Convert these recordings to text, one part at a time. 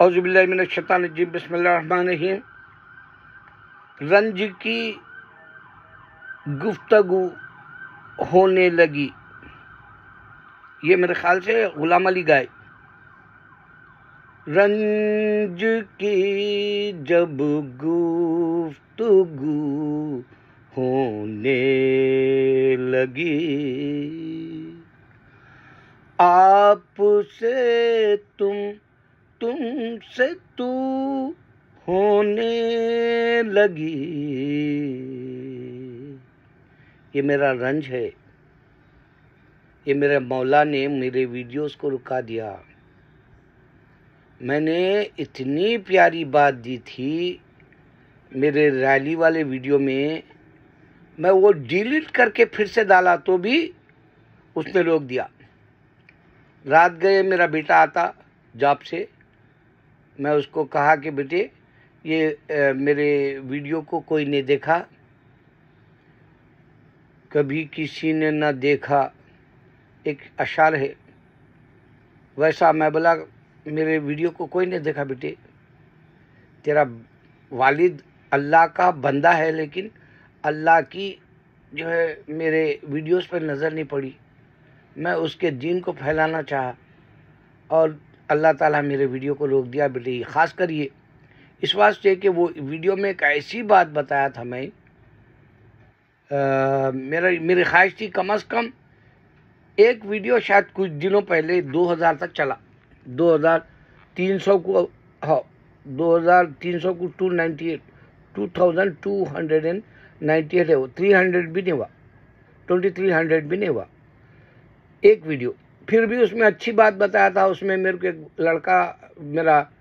औज़ुबिल्लाहि मिनश्शैतानिर्रजीम बिस्मिल्लाहिर्रहमानिर्रहीम। रंज की गुफ्तगू होने लगी। ये मेरे ख्याल से गुलाम अली गाए। रंज की जब गुफ्तगू होने लगी, आपसे तुमसे तू होने लगी। ये मेरा रंज है। ये मेरे मौला ने मेरे वीडियोस को रुका दिया। मैंने इतनी प्यारी बात दी थी मेरे रैली वाले वीडियो में, मैं वो डिलीट करके फिर से डाला तो भी उसने रोक दिया। रात गए मेरा बेटा आता जॉब से, मैं उसको कहा कि बेटे ये मेरे वीडियो को कोई ने देखा, कभी किसी ने ना देखा, एक अशार है वैसा। मैं बोला मेरे वीडियो को कोई नहीं देखा बेटे, तेरा वालिद अल्लाह का बंदा है, लेकिन अल्लाह की जो है मेरे वीडियोस पर नज़र नहीं पड़ी। मैं उसके दीन को फैलाना चाहा और अल्लाह ताला मेरे वीडियो को रोक दिया। बेटे ये ख़ास कर ये इस वास्ते कि वो वीडियो में एक ऐसी बात बताया था मैं, मेरी ख्वाहिश थी कम से कम एक वीडियो शायद कुछ दिनों पहले 2000 तक चला, 2300 को, हाँ 2300 को 298 2298 है वो, 300 भी नहीं हुआ, 2300 भी नहीं हुआ एक वीडियो। फिर भी उसमें अच्छी बात बताया था। उसमें मेरे को एक लड़का मेरा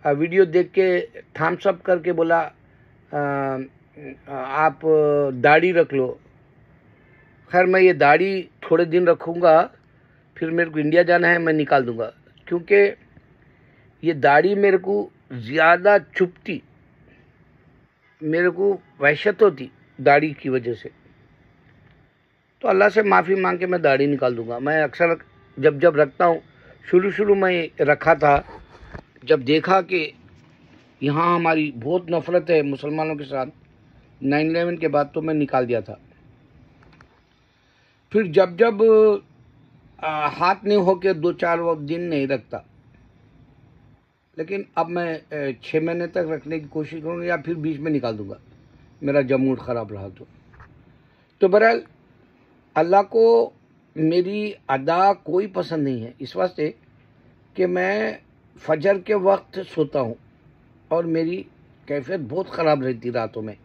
वीडियो देख के थम्स अप करके बोला आप दाढ़ी रख लो। खैर मैं ये दाढ़ी थोड़े दिन रखूँगा, फिर मेरे को इंडिया जाना है, मैं निकाल दूँगा, क्योंकि ये दाढ़ी मेरे को ज़्यादा चुभती, मेरे को वहशत होती दाढ़ी की वजह से। तो अल्लाह से माफ़ी मांग के मैं दाढ़ी निकाल दूँगा। मैं अक्सर जब रखता हूँ, शुरू में रखा था, जब देखा कि यहाँ हमारी बहुत नफ़रत है मुसलमानों के साथ 9/11 के बाद, तो मैं निकाल दिया था। फिर जब हाथ नहीं हो के 2-4 दिन नहीं रखता, लेकिन अब मैं 6 महीने तक रखने की कोशिश करूँगा, या फिर बीच में निकाल दूँगा मेरा जब मूड ख़राब रहा तो। बहरहाल अल्लाह को मेरी अदा कोई पसंद नहीं है, इस वास्ते कि मैं फजर के वक्त सोता हूँ और मेरी कैफियत बहुत ख़राब रहती रातों में।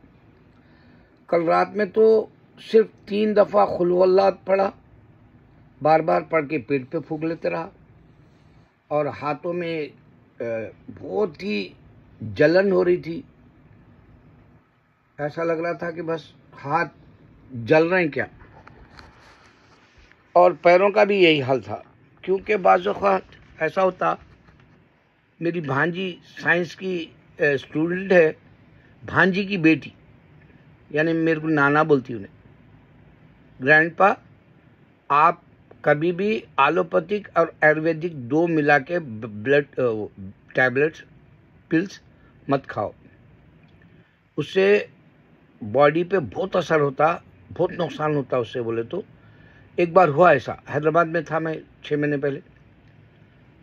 कल रात में तो सिर्फ 3 दफ़ा कुल हुवल्लाह पढ़ा, बार बार पढ़ के पेट पे फूंक लेते रहा, और हाथों में बहुत ही जलन हो रही थी। ऐसा लग रहा था कि बस हाथ जल रहे हैं क्या। और पैरों का भी यही हाल था, क्योंकि बाज़ औक़ात ऐसा होता, मेरी भांजी साइंस की स्टूडेंट है, भांजी की बेटी, यानी मेरे को नाना बोलती उन्हें, ग्रैंडपा आप कभी भी एलोपैथिक और आयुर्वेदिक 2 मिला के ब्लड टैबलेट्स पिल्स मत खाओ, उससे बॉडी पे बहुत असर होता, बहुत नुकसान होता उससे। बोले तो एक बार हुआ ऐसा, हैदराबाद में था मैं 6 महीने पहले,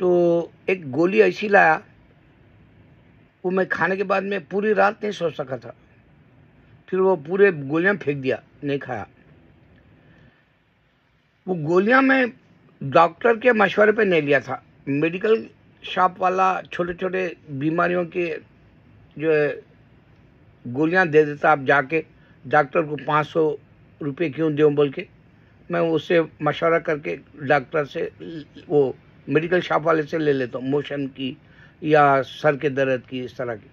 तो एक गोली ऐसी लाया, वो मैं खाने के बाद में पूरी रात नहीं सो सका था, फिर वो पूरे गोलियां फेंक दिया, नहीं खाया। वो गोलियां मैं डॉक्टर के मशवरे पे नहीं लिया था, मेडिकल शॉप वाला छोटे छोटे बीमारियों के जो है गोलियां दे देता, आप जाके डॉक्टर को 500 रुपये क्यों दो बोल के, मैं उससे मशवरा करके डॉक्टर से वो मेडिकल शॉप वाले से ले लेता हूँ, मोशन की या सर के दर्द की, इस तरह की।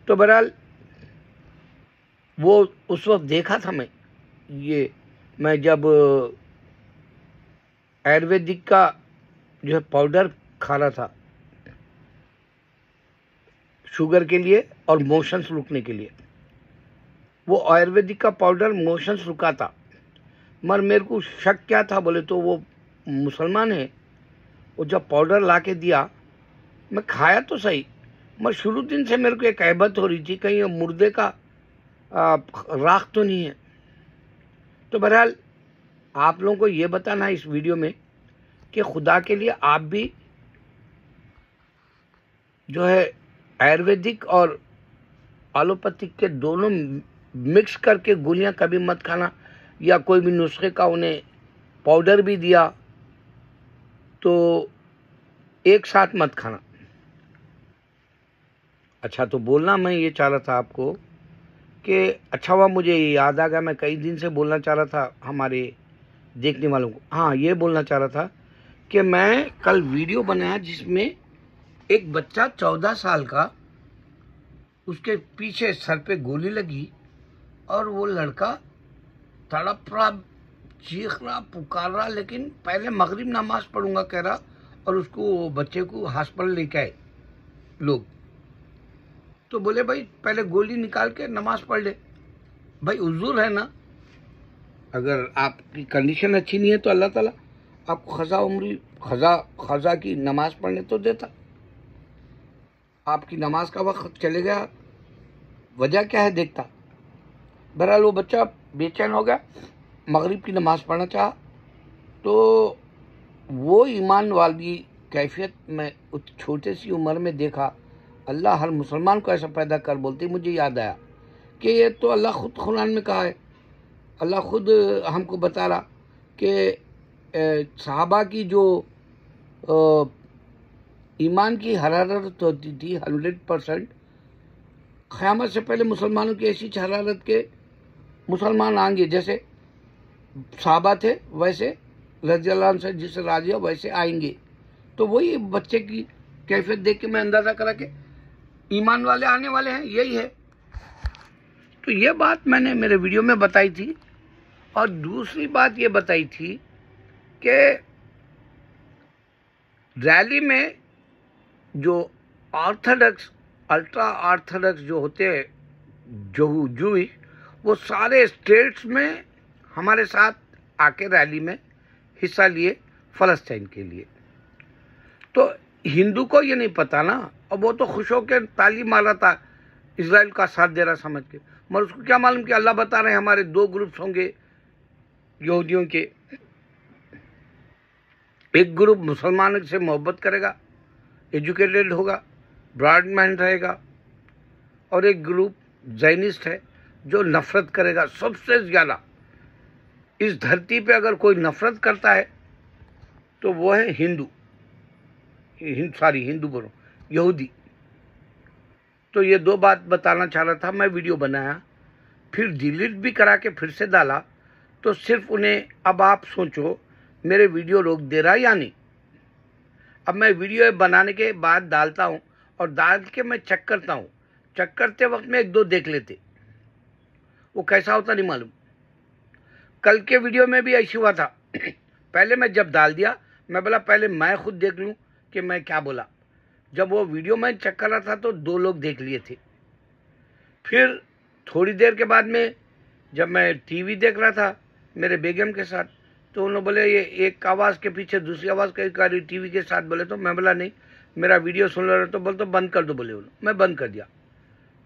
तो बहरहाल वो उस वक्त देखा था मैं जब आयुर्वेदिक का जो है पाउडर खा रहा था शुगर के लिए और मोशंस रुकने के लिए। वो आयुर्वेदिक का पाउडर मोशंस रुकाता, मगर मेरे को शक क्या था बोले तो, वो मुसलमान है, वो जब पाउडर ला के दिया, मैं खाया तो सही, मैं शुरू दिन से मेरे को एक हैबत हो रही थी कहीं ये मुर्दे का राख तो नहीं है। तो बहरहाल आप लोगों को ये बताना है इस वीडियो में कि खुदा के लिए आप भी जो है आयुर्वेदिक और एलोपैथिक के दोनों मिक्स करके गोलियां कभी मत खाना, या कोई भी नुस्खे का उन्हें पाउडर भी दिया तो एक साथ मत खाना। अच्छा, तो बोलना मैं ये चाह रहा था आपको कि अच्छा हुआ मुझे ये याद आ गया, मैं कई दिन से बोलना चाह रहा था हमारे देखने वालों को। हाँ, ये बोलना चाह रहा था कि मैं कल वीडियो बनाया जिसमें एक बच्चा 14 साल का, उसके पीछे सर पे गोली लगी और वो लड़का तड़प रहा, चीख रहा, पुकार रहा, लेकिन पहले मगरिब नमाज पढ़ूंगा कह रहा, और उसको बच्चे को हॉस्पिटल लेके आए लोग। तो बोले भाई पहले गोली निकाल के नमाज पढ़ ले। भाई उज़ूर है ना, अगर आपकी कंडीशन अच्छी नहीं है तो अल्लाह ताला आपको खजा की नमाज पढ़ने तो देता। आपकी नमाज का वक्त चले गया, वजह क्या है देखता। बहरहाल वो बच्चा बेचैन हो गया, मगरिब की नमाज पढ़ना चाहा, तो वो ईमान वाली कैफियत में उस छोटे सी उम्र में देखा। अल्लाह हर मुसलमान को ऐसा पैदा कर बोलते मुझे याद आया कि ये तो अल्लाह खुद कुरान में कहा है। अल्लाह खुद हमको बता रहा कि सहाबा की जो ईमान की हरारत होती थी 100%, क़यामत से पहले मुसलमानों की ऐसी हरारत के मुसलमान आएंगे जैसे सहाबा थे वैसे रज़ियल्लाहु अन्हु से जिससे राजी हो वैसे आएंगे। तो वही बच्चे की कैफियत देख के मैं अंदाज़ा करा कि ईमान वाले आने वाले हैं, यही है। तो ये बात मैंने मेरे वीडियो में बताई थी। और दूसरी बात ये बताई थी कि रैली में जो ऑर्थोडॉक्स, अल्ट्रा ऑर्थोडॉक्स जो होते हैं जूइश, वो सारे स्टेट्स में हमारे साथ आके रैली में हिस्सा लिए फ़लस्तीन के लिए। तो हिंदू को ये नहीं पता ना, और वो तो खुश होकर ताली मारा था इजराइल का साथ दे रहा समझ के, मगर उसको क्या मालूम कि अल्लाह बता रहे हैं हमारे दो ग्रुप्स होंगे यहूदियों के। एक ग्रुप मुसलमान से मोहब्बत करेगा, एजुकेटेड होगा, ब्रॉड माइंड रहेगा, और एक ग्रुप जैनिस्ट है जो नफरत करेगा सबसे ज़्यादा। इस धरती पे अगर कोई नफरत करता है तो वो है हिंदू बोलो, यहूदी। तो ये दो बात बताना चाह रहा था। मैं वीडियो बनाया, फिर डिलीट भी करा के फिर से डाला, तो सिर्फ उन्हें, अब आप सोचो मेरे वीडियो रोक दे रहा या नहीं। अब मैं वीडियो बनाने के बाद डालता हूँ और डाल के मैं चेक करता हूँ, चेक करते वक्त में एक दो देख लेते, वो कैसा होता नहीं मालूम। कल के वीडियो में भी ऐसी हुआ था। पहले मैं जब डाल दिया, मैं बोला पहले मैं खुद देख लूँ कि मैं क्या बोला। जब वो वीडियो मैं चेक कर रहा था तो 2 लोग देख लिए थे। फिर थोड़ी देर के बाद में जब मैं टीवी देख रहा था मेरे बेगम के साथ, तो उन्होंने बोले ये एक आवाज़ के पीछे दूसरी आवाज़ कहीं कर रही टीवी के साथ। बोले तो मैं बोला नहीं, मेरा वीडियो सुन रहे तो बोले तो बंद कर दो, बोले उन्होंने। मैं बंद कर दिया।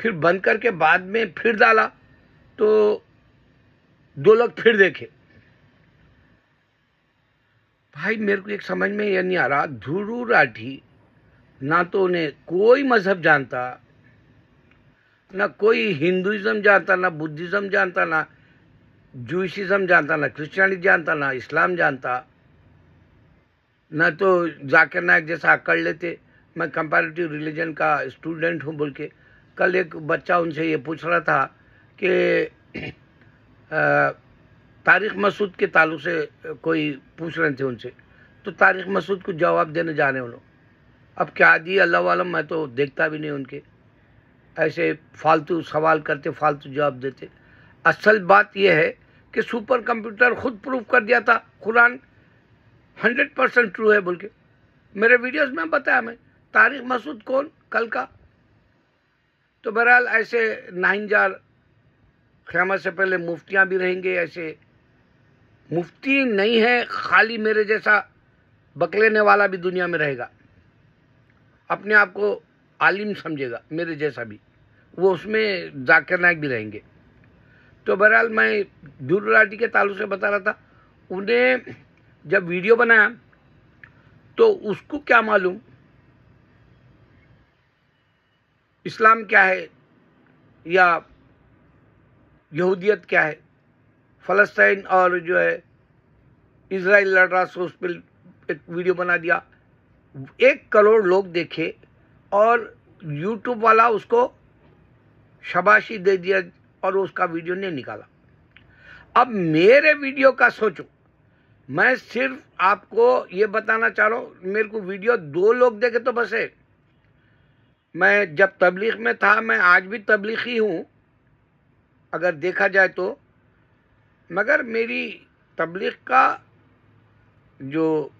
फिर बंद करके बाद में फिर डाला तो 2 लोग फिर देखे। भाई मेरे को एक समझ में ये नहीं आ रहा, ध्रुव राठी ना तो उन्हें कोई मजहब जानता, ना कोई हिंदुइज्म जानता, ना बुद्धिज्म जानता, ना जूइशिज्म जानता, ना क्रिश्चियनिटी जानता, ना इस्लाम जानता, ना तो जाकिर नायक जैसा कर लेते मैं कंपैरेटिव रिलीजन का स्टूडेंट हूँ बोल के। कल एक बच्चा उनसे ये पूछ रहा था कि तारिक मसूद के ताल्लुक से कोई पूछ रहे थे उनसे, तो तारिक मसूद को जवाब देने जा रहे हैं उन लोग। अब क्या दी अल्लाह वालम, मैं तो देखता भी नहीं उनके, ऐसे फालतू सवाल करते, फालतू जवाब देते। असल बात यह है कि सुपर कंप्यूटर खुद प्रूव कर दिया था कुरान 100% ट्रू है बोल के। मेरे वीडियोस में बताया मैं तारिक मसूद कौन कल का। तो बहरहाल ऐसे 9000 क़यामत से पहले मुफ्तियाँ भी रहेंगे। ऐसे मुफ्ती नहीं है, खाली मेरे जैसा बकलेने वाला भी दुनिया में रहेगा। अपने आप को आलिम समझेगा मेरे जैसा भी, वो उसमें जाकिर नाइक भी रहेंगे। तो बहरहाल मैं ध्रुव राठी के ताल्लुक से बता रहा था, उन्हें जब वीडियो बनाया तो उसको क्या मालूम इस्लाम क्या है या यहूदियत क्या है। फ़लस्तीन और जो है इजराइल लड़ रहा, सो उस पर एक वीडियो बना दिया, 1 करोड़ लोग देखे और यूट्यूब वाला उसको शाबाशी दे दिया और उसका वीडियो नहीं निकाला। अब मेरे वीडियो का सोचो, मैं सिर्फ आपको ये बताना चाह रहा हूँ, मेरे को वीडियो 2 लोग देखे तो बस है। मैं जब तबलीग में था, मैं आज भी तबलीगी हूँ अगर देखा जाए तो, मगर मेरी तबलीग का जो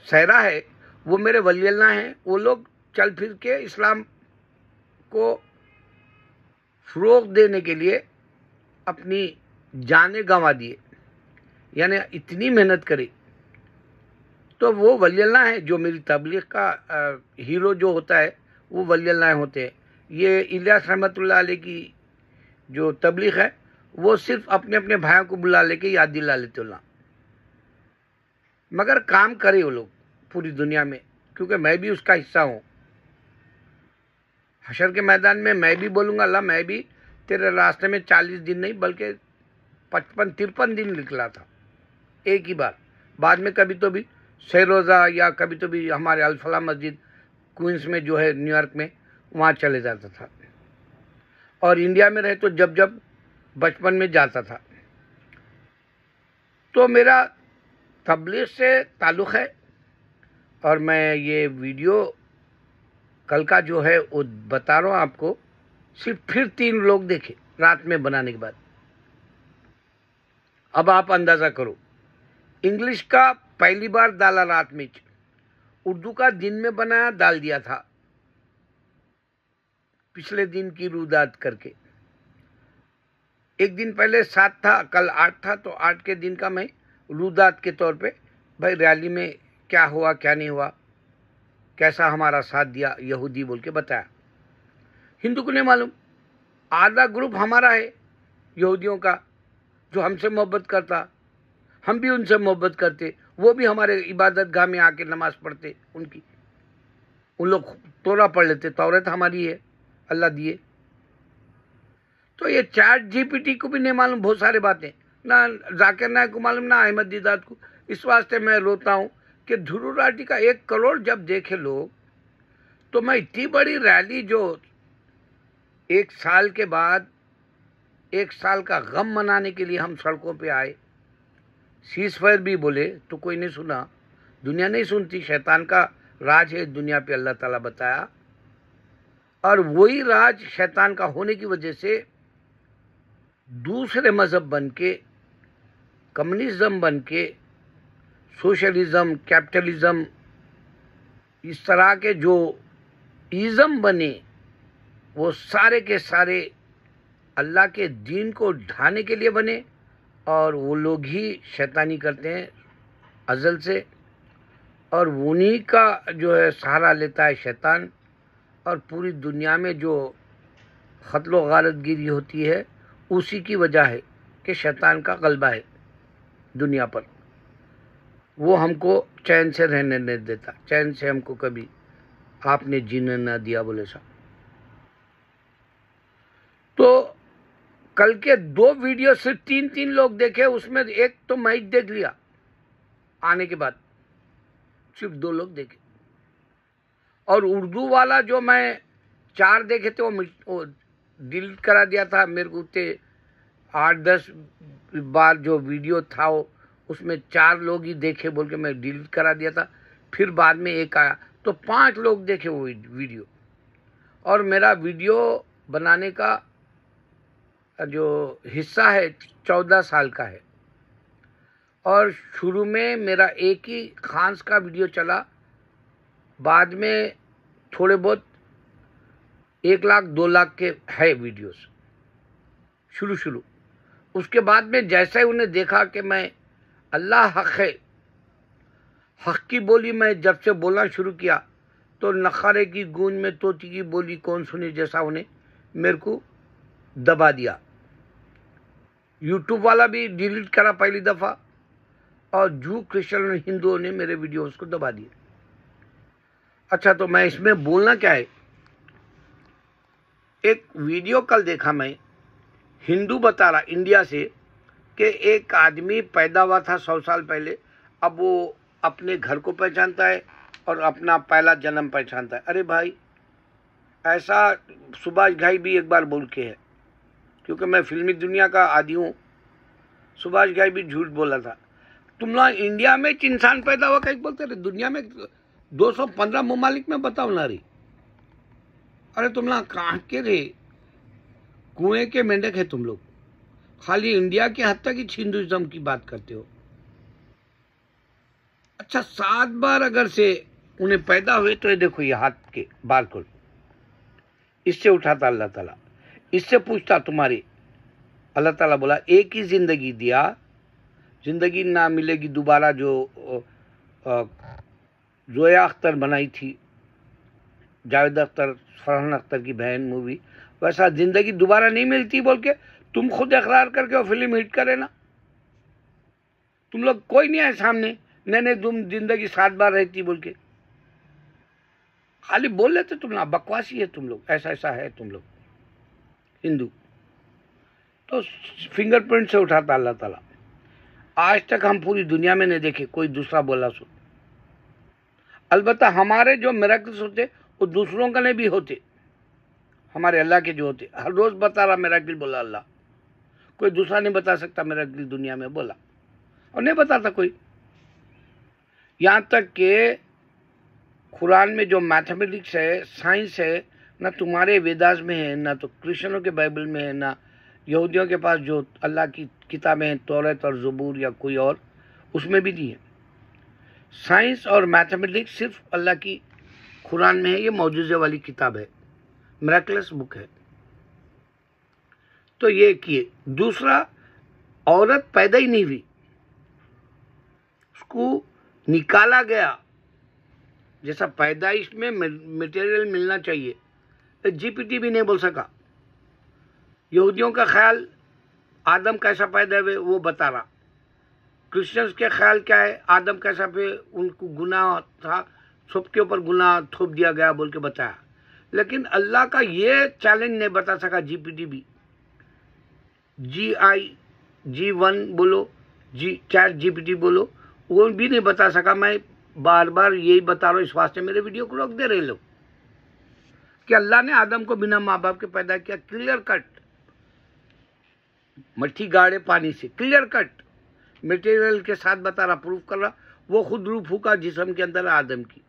सहरा है वो मेरे वली अल्लाह हैं। वो लोग चल फिर के इस्लाम को फ़रोग़ देने के लिए अपनी जानें गंवा दिए, यानी इतनी मेहनत करी। तो वो वली अल्लाह हैं जो मेरी तबलीग का हीरो जो होता है वो वली अल्लाह होते हैं। ये इलियास रहमतुल्लाह अलैह की जो तबलीग है वो सिर्फ अपने अपने भाइयों को बुला लेके याद दिला लेते हो, मगर काम करे वो लोग पूरी दुनिया में, क्योंकि मैं भी उसका हिस्सा हूँ। हशर के मैदान में मैं भी बोलूँगा, अल्लाह मैं भी तेरे रास्ते में 40 दिन नहीं बल्कि 55-53 दिन निकला था एक ही बार। बाद में कभी तो भी सैरोज़ा या कभी तो भी हमारे अल-फलाह मस्जिद क्वींस में जो है न्यूयॉर्क में, वहाँ चले जाता था। और इंडिया में रहे तो जब जब बचपन में जाता था। तो मेरा तबलीग से ताल्लुक़ है। और मैं ये वीडियो कल का जो है वो बता रहा हूँ आपको, सिर्फ फिर 3 लोग देखे रात में बनाने के बाद। अब आप अंदाज़ा करो, इंग्लिश का पहली बार डाला रात में, उर्दू का दिन में बनाया, डाल दिया था पिछले दिन की रुदात करके। एक दिन पहले 7 था, कल 8 था, तो 8 के दिन का मैं रुदात के तौर पे भाई रैली में क्या हुआ क्या नहीं हुआ, कैसा हमारा साथ दिया यहूदी बोल के बताया। हिंदू को नहीं मालूम, आधा ग्रुप हमारा है यहूदियों का जो हमसे मोहब्बत करता, हम भी उनसे मोहब्बत करते, वो भी हमारे इबादत गाह में आके नमाज पढ़ते उनकी। उन लोग तोरा पढ़ लेते, तौरात हमारी है, अल्लाह दिए। तो ये ChatGPT को भी नहीं मालूम बहुत सारी बातें, ना जाकिर नाइक को मालूम, ना अहमद दीदात को। इस वास्ते मैं रोता हूँ कि ध्रुव राठी का 1 करोड़ जब देखे लोग, तो मैं इतनी बड़ी रैली जो 1 साल के बाद 1 साल का गम मनाने के लिए हम सड़कों पे आए, सीज़फायर भी बोले तो कोई नहीं सुना, दुनिया नहीं सुनती, शैतान का राज है दुनिया पे, अल्लाह ताला बताया। और वही राज शैतान का होने की वजह से दूसरे मज़हब बन के, कम्युनिज़म बन के, सोशलिज़म, कैपिटलिज़म, इस तरह के जो इज़म बने, वो सारे के सारे अल्लाह के दीन को ढाने के लिए बने। और वो लोग ही शैतानी करते हैं अज़ल से, और उन्हीं का जो है सहारा लेता है शैतान। और पूरी दुनिया में जो क़त्ल गारतगिरी होती है उसी की वजह है कि शैतान का गलबा है दुनिया पर। वो हमको चैन से रहने नहीं देता, चैन से हमको कभी आपने जीने ना दिया बोले सा। तो कल के 2 वीडियो सिर्फ 3 लोग देखे, उसमें एक तो मैं ही देख लिया आने के बाद, सिर्फ 2 लोग देखे। और उर्दू वाला जो मैं 4 देखे थे वो डिलीट करा दिया था। मेरे को उतने 8-10 बार जो वीडियो था वो उसमें 4 लोग ही देखे बोल के मैं डिलीट करा दिया था। फिर बाद में एक आया तो 5 लोग देखे वो वीडियो। और मेरा वीडियो बनाने का जो हिस्सा है 14 साल का है। और शुरू में मेरा एक ही खांस का वीडियो चला, बाद में थोड़े बहुत 1 लाख 2 लाख के है वीडियोस शुरू। उसके बाद में जैसे उन्हें देखा कि मैं अल्लाह हक है, हक की बोली मैं जब से बोलना शुरू किया तो नखारे की गूंज में तोती की बोली कौन सुने जैसा उन्हें मेरे को दबा दिया। यूट्यूब वाला भी डिलीट करा पहली दफ़ा, और जू क्रिश्चियन और हिंदुओं ने मेरे वीडियोस को दबा दिए। अच्छा, तो मैं इसमें बोलना क्या है, एक वीडियो कल देखा मैं, हिंदू बता रहा इंडिया से कि एक आदमी पैदा हुआ था 100 साल पहले, अब वो अपने घर को पहचानता है और अपना पहला जन्म पहचानता है। अरे भाई, ऐसा सुभाष घाई भी एक बार बोल के है, क्योंकि मैं फिल्मी दुनिया का आदी हूँ। सुभाष घाई भी झूठ बोला था। तुम लोग इंडिया में एक इंसान पैदा हुआ कहीं बोलते रहे, दुनिया में 215 ममालिक में बताओ ना रे। अरे तुम लोग कहाँ के रे, कुएं के मेंढक है तुम लोग, खाली इंडिया के हद तक ही हिंदुइज्म की बात करते हो। अच्छा, 7 बार अगर से उन्हें पैदा हुए तो ये देखो, ये हाथ के बाल को इससे उठाता अल्लाह ताला, इससे पूछता तुम्हारी, अल्लाह ताला बोला एक ही जिंदगी दिया, जिंदगी ना मिलेगी दोबारा, जो जोया अख्तर बनाई थी, जावेद अख्तर फरहान अख्तर की बहन मूवी, वैसा जिंदगी दोबारा नहीं मिलती बोल के तुम खुद इकरार करके वो फिल्म हिट करे ना। तुम लोग कोई नहीं है सामने, नहीं तुम जिंदगी 7 बार रहती बोल के खाली बोल लेते तुम ना, बकवासी है तुम लोग, ऐसा ऐसा है तुम लोग हिंदू। तो फिंगरप्रिंट से उठाता अल्लाह ताला। आज तक हम पूरी दुनिया में नहीं देखे कोई दूसरा बोला सुन। अलबत्ता हमारे जो मिरेकल्स होते वो दूसरों का नहीं भी होते, हमारे अल्लाह के जो होते। हर रोज बता रहा मिरेकल बोला अल्लाह, कोई दूसरा नहीं बता सकता मिरेकल दुनिया में बोला, और नहीं बताता कोई। यहाँ तक कि कुरान में जो मैथमेटिक्स है, साइंस है, ना तुम्हारे वेदास में है, ना तो क्रिश्चियनों के बाइबल में है, ना यहूदियों के पास जो अल्लाह की किताबें हैं तौरात और ज़बूर या कोई और, उसमें भी नहीं है। साइंस और मैथमेटिक्स सिर्फ अल्लाह की कुरान में है। ये मौजूज़े वाली किताब है, मिरेकलस बुक है। तो ये किए। दूसरा, औरत पैदा ही नहीं हुई, उसको निकाला गया। जैसा पैदाइश में मटेरियल मिलना चाहिए, तो जीपीटी भी नहीं बोल सका। यहूदियों का ख्याल आदम कैसा पैदा हुए वो बता रहा, क्रिश्चियंस के ख्याल क्या है, आदम कैसा पे उनको गुनाह था, सबके ऊपर गुनाह थोप दिया गया बोल के बताया। लेकिन अल्लाह का ये चैलेंज नहीं बता सका जीपीटी भी। G1 बोलो, चैट जीपीटी बोलो, वो भी नहीं बता सका। मैं बार बार यही बता रहा हूँ, इस वास्ते मेरे वीडियो को रोक दे रहे लोग कि अल्लाह ने आदम को बिना माँ बाप के पैदा किया, क्लियर कट, मट्टी गाड़े पानी से, क्लियर कट मटेरियल के साथ बता रहा, प्रूफ कर रहा। वो खुद रूह फूका जिस्म के अंदर आदम की,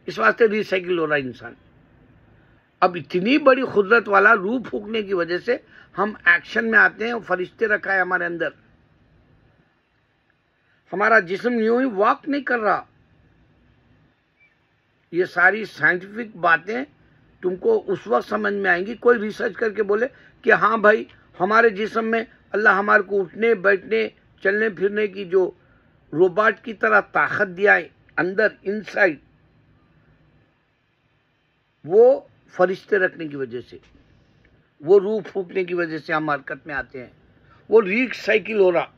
इस वास्ते रिसाइकिल हो रहा इंसान। अब इतनी बड़ी खुदरत वाला रूह फूकने की वजह से हम एक्शन में आते हैं, फरिश्ते रखा है हमारे अंदर, हमारा जिस्म यूं ही वॉक नहीं कर रहा। ये सारी साइंटिफिक बातें तुमको उस वक्त समझ में आएंगी, कोई रिसर्च करके बोले कि हाँ भाई हमारे जिस्म में अल्लाह हमारे को उठने बैठने चलने फिरने की जो रोबोट की तरह ताकत दिया है अंदर इनसाइड, वो फरिश्ते रखने की वजह से, वो रूह फूकने की वजह से हम हरकत में आते हैं, वो रिसाइकिल हो रहा।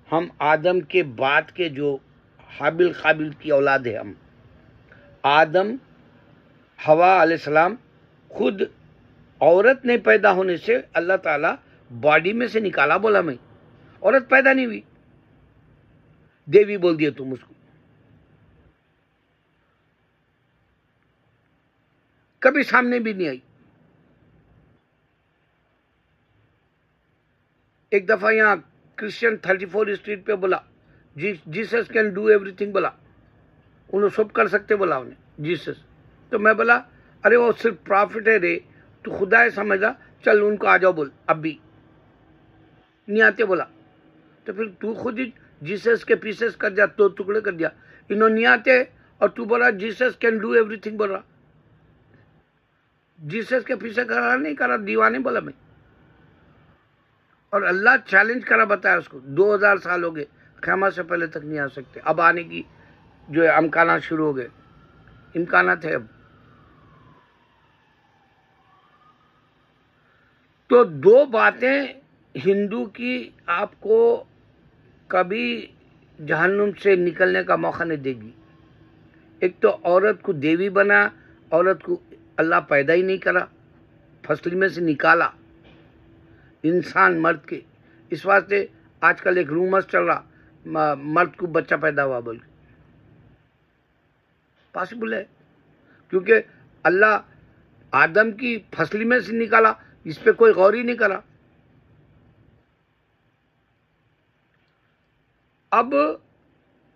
हम आदम के बाद के जो हाबिल काबिल की औलाद है, हम आदम हवा अलैहिस्सलाम, खुद औरत ने पैदा होने से अल्लाह ताला बॉडी में से निकाला, बोला मैं औरत पैदा नहीं हुई, देवी बोल दिए तुम उसको। कभी सामने भी नहीं आई। एक दफा यहाँ क्रिश्चियन 34 स्ट्रीट पे बोला जीसस कैन डू एवरीथिंग, बोला उन्हें सब कर सकते, बोला उन्हें जीसस। तो मैं बोला अरे वो सिर्फ प्रॉफिट है रे, तू खुदा है समझा, चल उनको आ जाओ बोल, अब भी नहीं आते बोला। तो फिर तू खुद ही जीसस के पीसेस कर जा, तो टुकड़े कर दिया, इन्होंने नहीं आते और तू बोला जीसस कैन डू एवरीथिंग बोल रहा। जीसस के पीछे करा नहीं करा, दीवाने बोला मैं। और अल्लाह चैलेंज करा, बताया उसको 2000 साल हो गए, क़यामत से पहले तक नहीं आ सकते। अब आने की जो है अमकाना शुरू हो गए। इम्कानात है अब। तो दो बातें हिंदू की आपको कभी जहन्नुम से निकलने का मौका नहीं देगी। एक तो औरत को देवी बना, औरत को अल्लाह पैदा ही नहीं करा, फसली में से निकाला इंसान मर्द के। इस वास्ते आजकल एक रूमर्स चल रहा मर्द को बच्चा पैदा हुआ बोल के, पॉसिबल है क्योंकि अल्लाह आदम की फसली में से निकाला, इस पे कोई गौर ही नहीं करा। अब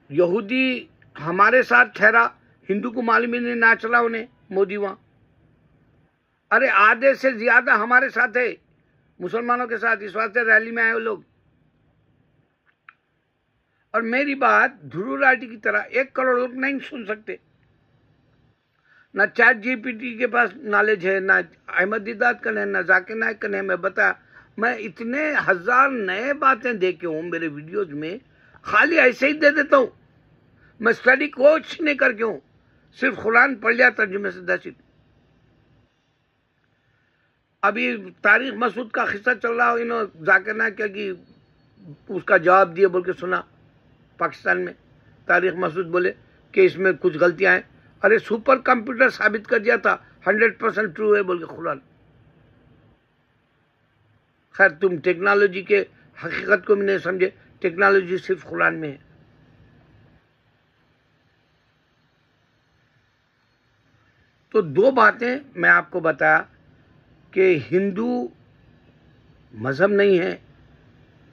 यहूदी हमारे साथ ठहरा, हिंदू को मालूम ही नहीं ना चला उन्हें, मोदी वहां। अरे आधे से ज्यादा हमारे साथ है, मुसलमानों के साथ, इस वास्ते रैली में आए वो लोग। और मेरी बात ध्रुव राठी की तरह 1 करोड़ लोग नहीं सुन सकते। ना चैट जीपीटी के पास नॉलेज है, ना अहमद दीदात का है, ना जाकिर नायक का है। मैं बता, मैं इतने हजार नए बातें देखे हूं मेरे वीडियोज में, खाली ऐसे ही दे देता हूं। मैं स्टडी कुछ नहीं करके हूं, सिर्फ कुरान पढ़ लिया तर्जुमे से 10। अभी तारिक मसूद का किस्सा चल रहा हो, इन्होंने जाकिर नायक कि उसका जवाब दिए बोल के सुना पाकिस्तान में। तारिक मसूद बोले कि इसमें कुछ गलतियां हैं। अरे सुपर कंप्यूटर साबित कर दिया था 100% ट्रू है बोल के कुरान। खैर तुम टेक्नोलॉजी के हकीकत को भी नहीं समझे, टेक्नोलॉजी सिर्फ कुरान में है। तो दो बातें मैं आपको बताया कि हिंदू मजहब नहीं है,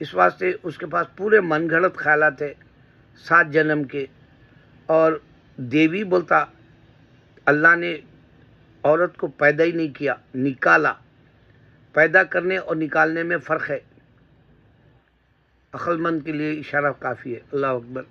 इस वास्ते उसके पास पूरे मनगढ़ंत ख्यालात है 7 जन्म के। और देवी बोलता अल्लाह ने औरत को पैदा ही नहीं किया, निकाला। पैदा करने और निकालने में फ़र्क है। अक्लमंद के लिए इशारा काफ़ी है। अल्लाह अकबर।